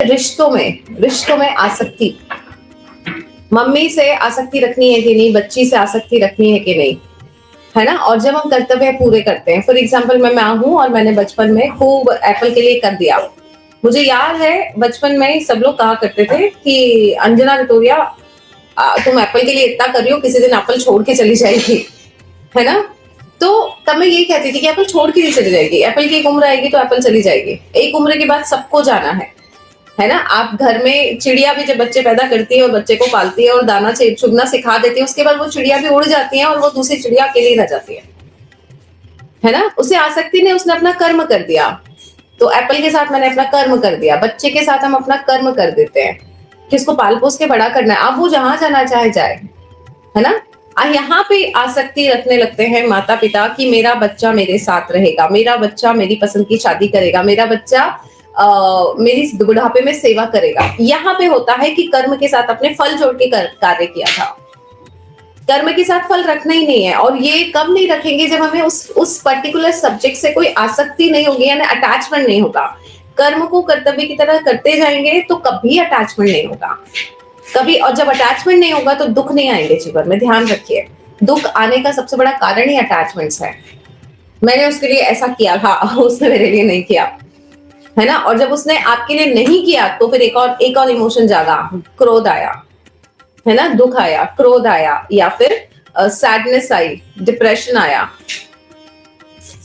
रिश्तों में आसक्ति, मम्मी से आसक्ति रखनी है कि नहीं, बच्ची से आसक्ति रखनी है कि नहीं, है ना। और जब हम कर्तव्य पूरे करते हैं, फॉर एग्जाम्पल मैं माँ हूँ और मैंने बचपन में खूब एप्पल के लिए कर दिया। मुझे याद है बचपन में सब लोग कहा करते थे कि अंजना विटोरिया तुम एप्पल के लिए इतना कर रही हो, किसी दिन एप्पल छोड़ के चली जाएगी, है ना। तो तब मैं यही कहती थी कि एप्पल छोड़ के नहीं चली जाएगी, एप्पल की एक उम्र आएगी तो एप्पल चली जाएगी, एक उम्र के बाद सबको जाना है ना। आप घर में चिड़िया भी जब बच्चे पैदा करती है और बच्चे को पालती है और दाना चुगना सिखा देती है, उसके बाद वो चिड़िया भी उड़ जाती है और वो दूसरी चिड़िया अकेली रह जाती है ना। उसे आसक्ति ने, उसने अपना कर्म कर दिया। तो एप्पल के साथ मैंने अपना कर्म कर दिया, बच्चे के साथ हम अपना कर्म कर देते हैं कि उसको पाल पोस के बड़ा करना है, अब वो जहां जाना चाहे जाए, है ना। यहाँ पे आसक्ति रखने लगते हैं माता पिता कि मेरा बच्चा मेरे साथ रहेगा, मेरा बच्चा मेरी पसंद की शादी करेगा, मेरा बच्चा मेरी बुढ़ापे में सेवा करेगा। यहाँ पे होता है कि कर्म के साथ अपने फल जोड़ के कार्य किया था, कर्म के साथ फल रखना ही नहीं है। और ये कब नहीं रखेंगे, जब हमें उस पर्टिकुलर सब्जेक्ट से कोई आसक्ति नहीं होगी, यानी अटैचमेंट नहीं होगा। कर्म को कर्तव्य की तरह करते जाएंगे तो कभी अटैचमेंट नहीं होगा कभी। और जब अटैचमेंट नहीं होगा तो दुख नहीं आएंगे जीवन में। ध्यान रखिए, दुख आने का सबसे बड़ा कारण ही अटैचमेंट्स है। मैंने उसके लिए ऐसा किया था, उसने मेरे लिए नहीं किया, है ना। और जब उसने आपके लिए नहीं किया तो फिर एक और इमोशन जागा, क्रोध आया, है ना, दुख आया, क्रोध आया, या फिर सैडनेस आई, डिप्रेशन आया।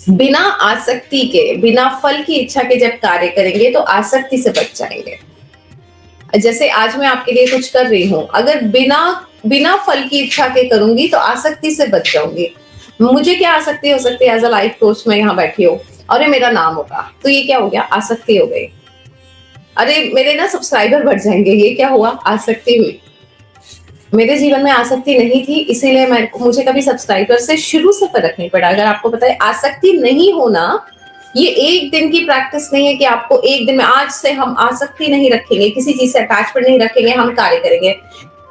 बिना आसक्ति के, बिना फल की इच्छा के जब कार्य करेंगे तो आसक्ति से बच जाएंगे। जैसे आज मैं आपके लिए कुछ कर रही हूं, अगर बिना फल की इच्छा के करूंगी तो आसक्ति से बच जाऊंगी। मुझे क्या आसक्ति हो सकती है, एज अ लाइफ कोच में यहाँ बैठी हो, अरे मेरा नाम होगा, तो ये क्या हो गया, आसक्ति हो गई। अरे मेरे ना सब्सक्राइबर बढ़ जाएंगे, ये क्या हुआ, आसक्ति हुई। मेरे जीवन में आसक्ति नहीं थी, इसीलिए मुझे कभी सब्सक्राइबर से शुरू से फर्क नहीं पड़ा। अगर आपको पता है, आसक्ति नहीं होना ये एक दिन की प्रैक्टिस नहीं है कि आपको एक दिन में आज से हम आसक्ति नहीं रखेंगे, किसी चीज से अटैचमेंट नहीं रखेंगे, हम कार्य करेंगे।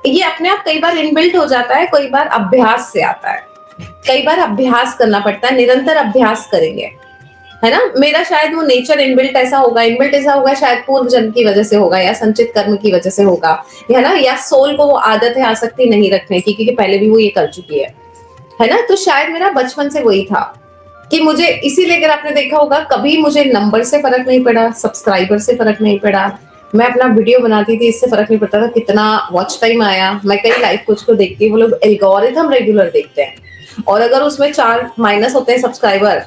ये अपने आप कई बार इनबिल्ट हो जाता है, कई बार अभ्यास से आता है, कई बार अभ्यास करना पड़ता है, निरंतर अभ्यास करेंगे, है ना। मेरा शायद वो नेचर इनबिल्ट ऐसा होगा, शायद पूर्व जन्म की वजह से होगा, या संचित कर्म की वजह से होगा, है ना। या सोल को वो आदत है आसक्ति नहीं रखने की, क्योंकि पहले भी वो ये कर चुकी है ना। तो शायद मेरा बचपन से वही था कि मुझे, इसीलिए अगर आपने देखा होगा, कभी मुझे नंबर से फर्क नहीं पड़ा, सब्सक्राइबर से फर्क नहीं पड़ा। मैं अपना वीडियो बनाती थी, इससे फर्क नहीं पड़ता था कितना वॉच टाइम आया। मैं कई लाइफ कोच को देखती हूँ, वो लोग एल्गोरिथम रेगुलर देखते हैं, और अगर उसमें 4 माइनस होते हैं सब्सक्राइबर,